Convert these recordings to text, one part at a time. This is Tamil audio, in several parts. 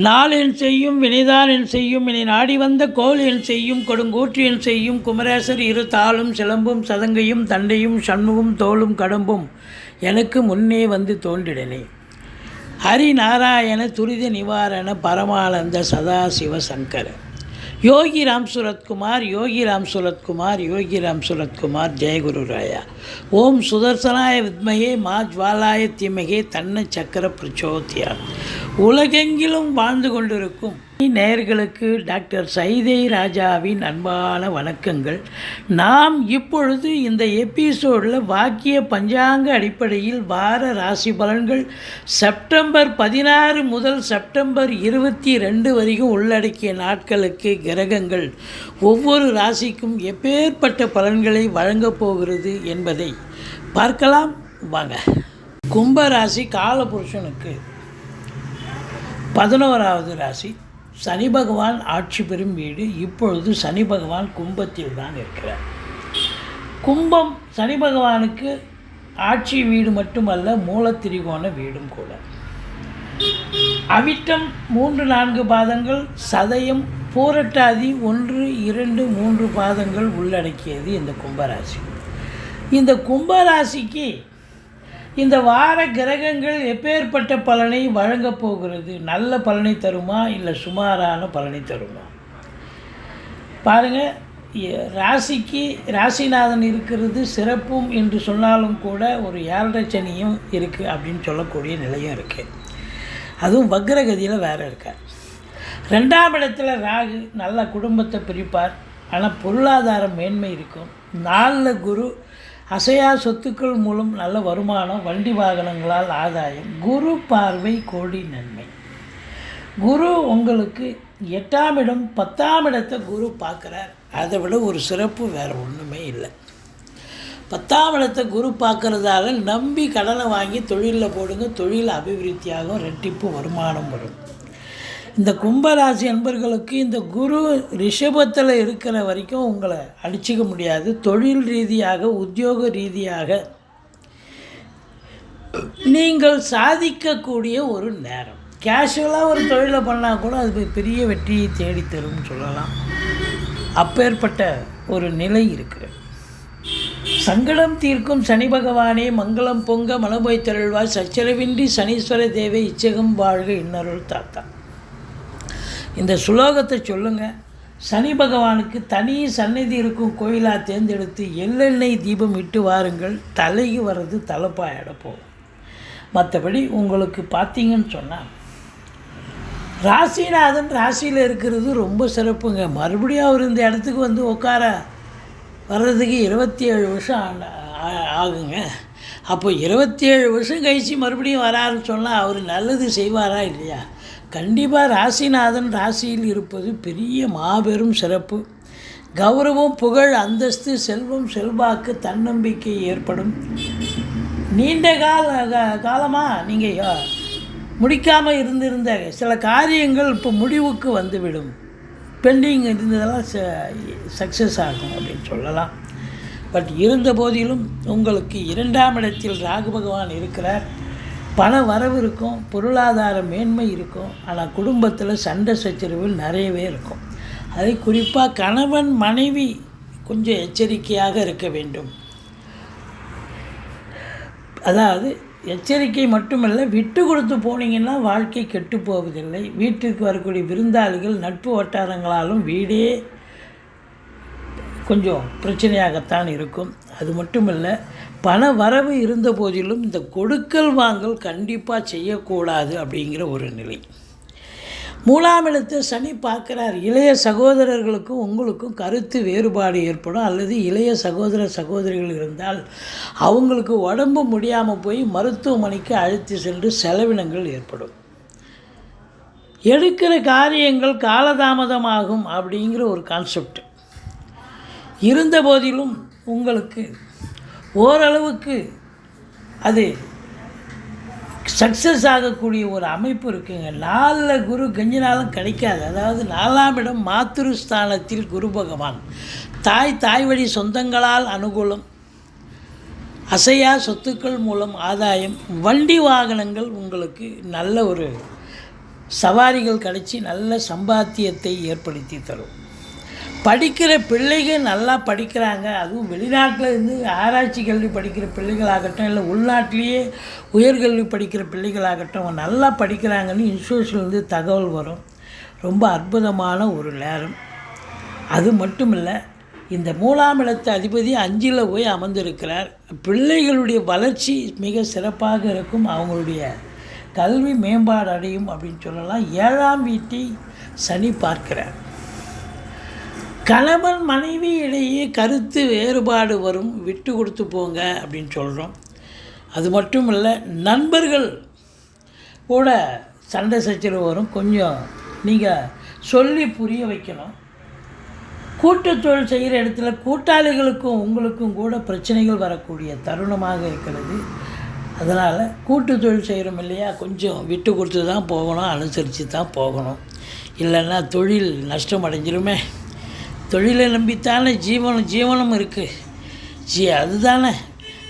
நாள் என் செய்யும் வினைதான் என் செய்யும் இனி நாடி வந்த கோல் என் செய்யும் கொடுங்கூற்று என் செய்யும் குமரேசர் இரு தாளும் சிலம்பும் சதங்கையும் தண்டையும் சண்முகம் தோளும் கடம்பும் எனக்கு முன்னே வந்து தோன்றிடனே. ஹரிநாராயண துரித நிவாரண பரமானந்த சதாசிவ சங்கர யோகி ராம் சுரத்குமார் யோகி ராம் சுரத்குமார் யோகி ராம் சுரத்குமார் ஜெயகுரு ராயா. ஓம் சுதர்சனாய வித்மகே மா ஜ்வாலாய தீமகே தன்ன சக்கர பிரச்சோதியா. உலகெங்கிலும் வாழ்ந்து கொண்டிருக்கும் நேயர்களுக்கு டாக்டர் சைதை ராஜாவின் அன்பான வணக்கங்கள். நாம் இப்பொழுது இந்த எபிசோடில் வாக்கிய பஞ்சாங்க அடிப்படையில் வார ராசி பலன்கள் செப்டம்பர் 16 முதல் செப்டம்பர் 22 வரைக்கும் உள்ளடக்கிய நாட்களுக்கு கிரகங்கள் ஒவ்வொரு ராசிக்கும் எப்பேற்பட்ட பலன்களை வழங்கப் போகிறது என்பதை பார்க்கலாம் வாங்க. கும்பராசி காலபுருஷனுக்கு 11வது ராசி. சனி பகவான் ஆட்சி பெறும் வீடு. இப்பொழுது சனி பகவான் கும்பத்தில் தான் இருக்கிறார். கும்பம் சனி பகவானுக்கு ஆட்சி வீடு மட்டுமல்ல, மூலத்திரிகோண வீடும் கூட. அவிட்டம் 3-4 பாதங்கள், சதயம் பூரட்டாதி 1-2-3 பாதங்கள் உள்ளடக்கியது இந்த கும்பராசி. இந்த கும்பராசிக்கு இந்த வார கிரகங்கள் எப்பேற்பட்ட பலனை வழங்கப் போகிறது? நல்ல பலனை தருமா இல்லை சுமாரான பலனை தருமா? பாருங்கள், ராசிக்கு ராசிநாதன் இருக்கிறது சிறப்பும் என்று சொன்னாலும் கூட ஒரு 7.5 சனியும் இருக்குது அப்படின்னு சொல்லக்கூடிய நிலையும் இருக்குது. அதுவும் வக்ரகதியில் வேறு இருக்கார். 2ஆம் இடத்துல ராகு நல்ல குடும்பத்தை பிரிப்பார். ஆனால் பொருளாதார மேன்மை இருக்கும். 4 குரு அசையா சொத்துக்கள் மூலம் நல்ல வருமானம், வண்டி வாகனங்களால் ஆதாயம். குரு பார்வை கோடி நன்மை. குரு உங்களுக்கு 8ஆம் இடம் 10ஆம் இடத்தை குரு பார்க்குறார். அதை விட ஒரு சிறப்பு வேறு ஒன்றுமே இல்லை. 10ஆம் இடத்தை குரு பார்க்குறதால நம்பி கடனை வாங்கி தொழிலில் போடுங்க. தொழில் அபிவிருத்தியாகும், ரெட்டிப்பு வருமானம் வரும். இந்த கும்பராசி அன்பர்களுக்கு இந்த குரு ரிஷபத்தில் இருக்கிற வரைக்கும் உங்களை அடிச்சிக்க முடியாது. தொழில் ரீதியாக உத்தியோக ரீதியாக நீங்கள் சாதிக்கக்கூடிய ஒரு நேரம். கேஷுவலாக ஒரு தொழிலை பண்ணால் கூட அது பெரிய வெற்றியை தேடித்தரும்னு சொல்லலாம். அப்பேற்பட்ட ஒரு நிலை இருக்குது. சங்கடம் தீர்க்கும் சனி பகவானே மங்களம் பொங்க மனபோய் திரள்வாய் சச்சரவின்றி சனீஸ்வர தேவை இச்சகம் வாழ்க இன்னருள் தாத்தா. இந்த சுலோகத்தை சொல்லுங்கள். சனி பகவானுக்கு தனி சந்நிதி இருக்கும் கோயிலாக தேர்ந்தெடுத்து எள்ளெண்ணெய் தீபம் இட்டு வாருங்கள். தலைக்கு வர்றது தலைப்பாயிட போகும். மற்றபடி உங்களுக்கு பார்த்தீங்கன்னு சொன்னால் ராசிநாதன் ராசியில் இருக்கிறது ரொம்ப சிறப்புங்க. மறுபடியும் அவர் இந்த இடத்துக்கு வந்து உட்கார வர்றதுக்கு 27 வருஷம் ஆகுங்க. அப்போ 27 வருஷம் கழிச்சு மறுபடியும் வராருன்னு சொன்னால் அவர் நல்லது செய்வாரா இல்லையா? கண்டிப்பாக ராசிநாதன் ராசியில் இருப்பது பெரிய மாபெரும் சிறப்பு. கௌரவம், புகழ், அந்தஸ்து, செல்வம், செல்வாக்கு, தன்னம்பிக்கை ஏற்படும். நீண்ட காலமாக நீங்கள் முடிக்காமல் இருந்திருந்த சில காரியங்கள் இப்போ முடிவுக்கு வந்துவிடும். பெண்டிங் இருந்ததெல்லாம் சக்ஸஸ் ஆகும் அப்படின்னு சொல்லலாம். பட் இருந்த போதிலும் உங்களுக்கு 2ஆம் இடத்தில் ராகு பகவான் இருக்கிறார். பண வரவு இருக்கும், பொருளாதார மேன்மை இருக்கும். ஆனால் குடும்பத்தில் சண்டை சச்சரவுகள் நிறையவே இருக்கும். அதை குறிப்பாக கணவன் மனைவி கொஞ்சம் எச்சரிக்கையாக இருக்க வேண்டும். அதாவது எச்சரிக்கை மட்டுமல்ல, விட்டு கொடுத்து போனீங்கன்னா வாழ்க்கை கெட்டு போவதில்லை. வீட்டிற்கு வரக்கூடிய விருந்தாளிகள் நட்பு வட்டாரங்களாலும் வீடே கொஞ்சம் பிரச்சனையாகத்தான் இருக்கும். அது மட்டுமல்ல, பண வரவு இருந்த போதிலும் இந்த கொடுக்கல் வாங்கல் கண்டிப்பாக செய்யக்கூடாது அப்படிங்கிற ஒரு நிலை. 3ஆம் இடத்தை சனி பார்க்குறார். இளைய சகோதரர்களுக்கும் உங்களுக்கும் கருத்து வேறுபாடு ஏற்படும். அல்லது இளைய சகோதரிகள் இருந்தால் அவங்களுக்கு உடம்பு முடியாமல் போய் மருத்துவமனைக்கு அழைத்து சென்று செலவினங்கள் ஏற்படும். எடுக்கிற காரியங்கள் காலதாமதமாகும் அப்படிங்கிற ஒரு கான்செப்ட் இருந்த போதிலும் உங்களுக்கு ஓரளவுக்கு அது சக்ஸஸ் ஆகக்கூடிய ஒரு அமைப்பு இருக்குங்க. 4 குரு கஞ்சினாலும் கிடைக்காது. அதாவது 4ஆம் இடம் மாத்ருஸ்தானத்தில் குரு பகவான். தாய் வழி சொந்தங்களால் அனுகூலம், அசையா சொத்துக்கள் மூலம் ஆதாயம், வண்டி வாகனங்கள் உங்களுக்கு நல்ல ஒரு சவாரிகள் கிடைச்சி நல்ல சம்பாத்தியத்தை ஏற்படுத்தி தரும். படிக்கிற பிள்ளைகள் நல்லா படிக்கிறாங்க, அதுவும் வெளிநாட்டில் இருந்து ஆராய்ச்சி கல்வி படிக்கிற பிள்ளைகளாகட்டும், இல்லை உள்நாட்டிலேயே உயர்கல்வி படிக்கிற பிள்ளைகளாகட்டும், அவங்க நல்லா படிக்கிறாங்கன்னு இன்ஸ்டியூஷன்லேருந்து தகவல் வரும். ரொம்ப அற்புதமான ஒரு நேரம். அது மட்டும் இல்லை, இந்த 3ஆம் இடத்து அதிபதி 5ல் போய் அமர்ந்திருக்கிறார். பிள்ளைகளுடைய வளர்ச்சி மிக சிறப்பாக இருக்கும், அவங்களுடைய கல்வி மேம்பாடு அடையும் அப்படின்னு சொல்லலாம். 7ஆம் வீட்டை சனி பார்க்கிறார். கணவன் மனைவி இடையே கருத்து வேறுபாடு வரும், விட்டு கொடுத்து போங்க அப்படின்னு சொல்கிறோம். அது மட்டும் இல்லை, நண்பர்கள் கூட சண்டை சச்சரவு வரும், கொஞ்சம் நீங்கள் சொல்லி புரிய வைக்கணும். கூட்டுத்தொழில் செய்கிற இடத்துல கூட்டாளிகளுக்கும் உங்களுக்கும் கூட பிரச்சனைகள் வரக்கூடிய தருணமாக இருக்கிறது. அதனால் கூட்டுத்தொழில் செய்கிறோம் இல்லையா, கொஞ்சம் விட்டு கொடுத்து தான் போகணும், அனுசரித்து தான் போகணும். இல்லைன்னா தொழில் நஷ்டம் அடைஞ்சிருமே. தொழிலை நம்பித்தானே ஜீவனம் இருக்குது. அதுதானே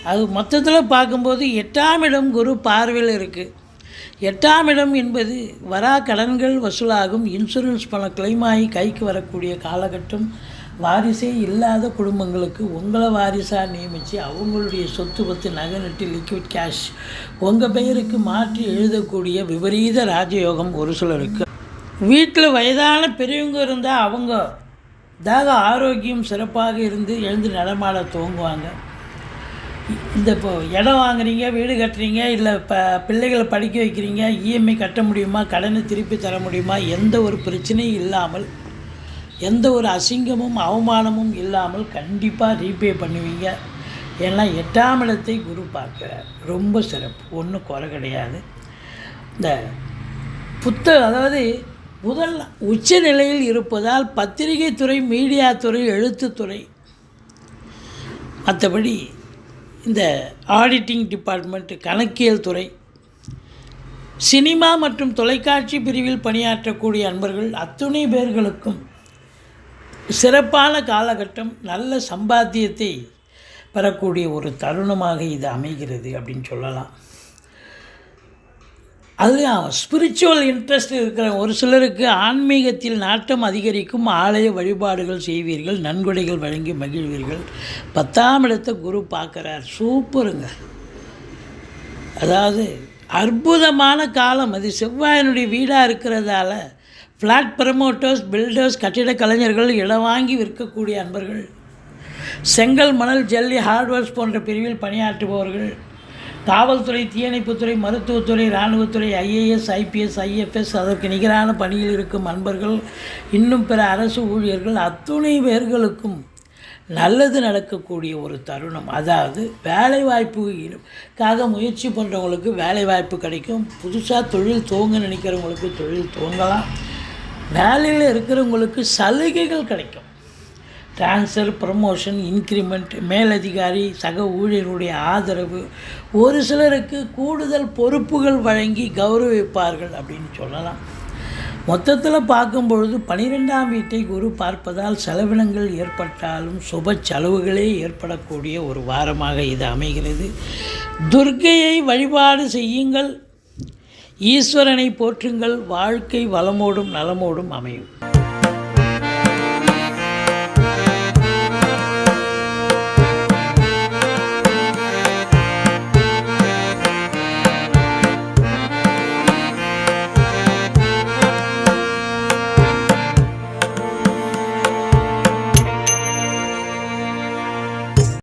அது மொத்தத்தில் பார்க்கும்போது 8ஆம் இடம் குரு பார்வையில் இருக்குது. 8ஆம் இடம் என்பது வரா கடன்கள் வசூலாகும், இன்சூரன்ஸ் பணம் கிளைம் ஆகி கைக்கு வரக்கூடிய காலகட்டம். வாரிசே இல்லாத குடும்பங்களுக்கு உங்களை வாரிசாக நியமித்து அவங்களுடைய சொத்து பத்து நகை நட்டு லிக்விட் கேஷ் உங்கள் பெயருக்கு மாற்றி எழுதக்கூடிய விபரீத ராஜயோகம் ஒரு சிலருக்கு. வீட்டில் வயதான பெரியவங்க இருந்தால் அவங்க தாக ஆரோக்கியம் சிறப்பாக இருந்து எழுந்து நடமாட துவங்குவாங்க. இந்த இப்போ இடம் வாங்குறீங்க, வீடு கட்டுறீங்க, இல்லை பிள்ளைகளை படிக்க வைக்கிறீங்க, இஎம்ஐ கட்ட முடியுமா, கடனை திருப்பி தர முடியுமா, எந்த ஒரு பிரச்சனையும் இல்லாமல், எந்த ஒரு அசிங்கமும் அவமானமும் இல்லாமல் கண்டிப்பாக ரீபே பண்ணுவீங்க. ஏன்னா 8ஆம் இடத்தை குரு பார்க்கிறார். ரொம்ப சிறப்பு, ஒன்றும் குறை கிடையாது. இந்த அதாவது முதல் உச்ச நிலையில் இருப்பதால் பத்திரிகை துறை, மீடியா துறை, எழுத்துத்துறை, மற்றபடி இந்த ஆடிட்டிங் டிபார்ட்மெண்ட், கணக்கியல் துறை, சினிமா மற்றும் தொலைக்காட்சி பிரிவில் பணியாற்றக்கூடிய அன்பர்கள் அத்துணை பேர்களுக்கும் சிறப்பான காலகட்டம், நல்ல சம்பாத்தியத்தை பெறக்கூடிய ஒரு தருணமாக இது அமைகிறது அப்படின்னு சொல்லலாம். அதுலேயும் ஸ்பிரிச்சுவல் இன்ட்ரெஸ்ட் இருக்கிற ஒரு சிலருக்கு ஆன்மீகத்தில் நாட்டம் அதிகரிக்கும், ஆலய வழிபாடுகள் செய்வீர்கள், நன்கொடைகள் வழங்கி மகிழ்வீர்கள். 10ஆம் இடத்தை குரு பார்க்குறார். சூப்பருங்க. அதாவது அற்புதமான காலம் அது. செவ்வாயினுடைய வீடாக இருக்கிறதால ஃப்ளாட் ப்ரமோட்டர்ஸ், பில்டர்ஸ், கட்டிட கலைஞர்கள், இடம் வாங்கி விற்கக்கூடிய அன்பர்கள், செங்கல், மணல், ஜல்லி, ஹார்ட்வேர்ஸ் போன்ற பிரிவில் பணியாற்றுபவர்கள், காவல்துறை, தீயணைப்புத்துறை, மருத்துவத்துறை, இராணுவத்துறை, ஐஏஎஸ், ஐபிஎஸ், ஐஎஃப்எஸ், அதற்கு நிகரான பணியில் இருக்கும் அன்பர்கள், இன்னும் பிற அரசு ஊழியர்கள் அத்துணை பேர்களுக்கும் நல்லது நடக்கக்கூடிய ஒரு தருணம். அதாவது வேலைவாய்ப்புக்காக முயற்சி பண்ணுறவங்களுக்கு வேலைவாய்ப்பு கிடைக்கும். புதுசாக தொழில் துவங்க நினைக்கிறவங்களுக்கு தொழில் துவங்கலாம். வேலையில் இருக்கிறவங்களுக்கு சலுகைகள் கிடைக்கும். ட்ரான்ஸ்ஃபர், ப்ரமோஷன், இன்க்ரிமெண்ட், மேலதிகாரி, சக ஊழியர்களுடைய ஆதரவு, ஒரு சிலருக்கு கூடுதல் பொறுப்புகள் வழங்கி கௌரவிப்பார்கள் அப்படின்னு சொல்லலாம். மொத்தத்தில் பார்க்கும்பொழுது 12ஆம் வீட்டை குரு பார்ப்பதால் செலவினங்கள் ஏற்பட்டாலும் சுப செலவுகளே ஏற்படக்கூடிய ஒரு வாரமாக இது அமைகிறது. துர்க்கையை வழிபாடு செய்யுங்கள், ஈஸ்வரனை போற்றுங்கள், வாழ்க்கை வளமோடும் நலமோடும் அமையும்.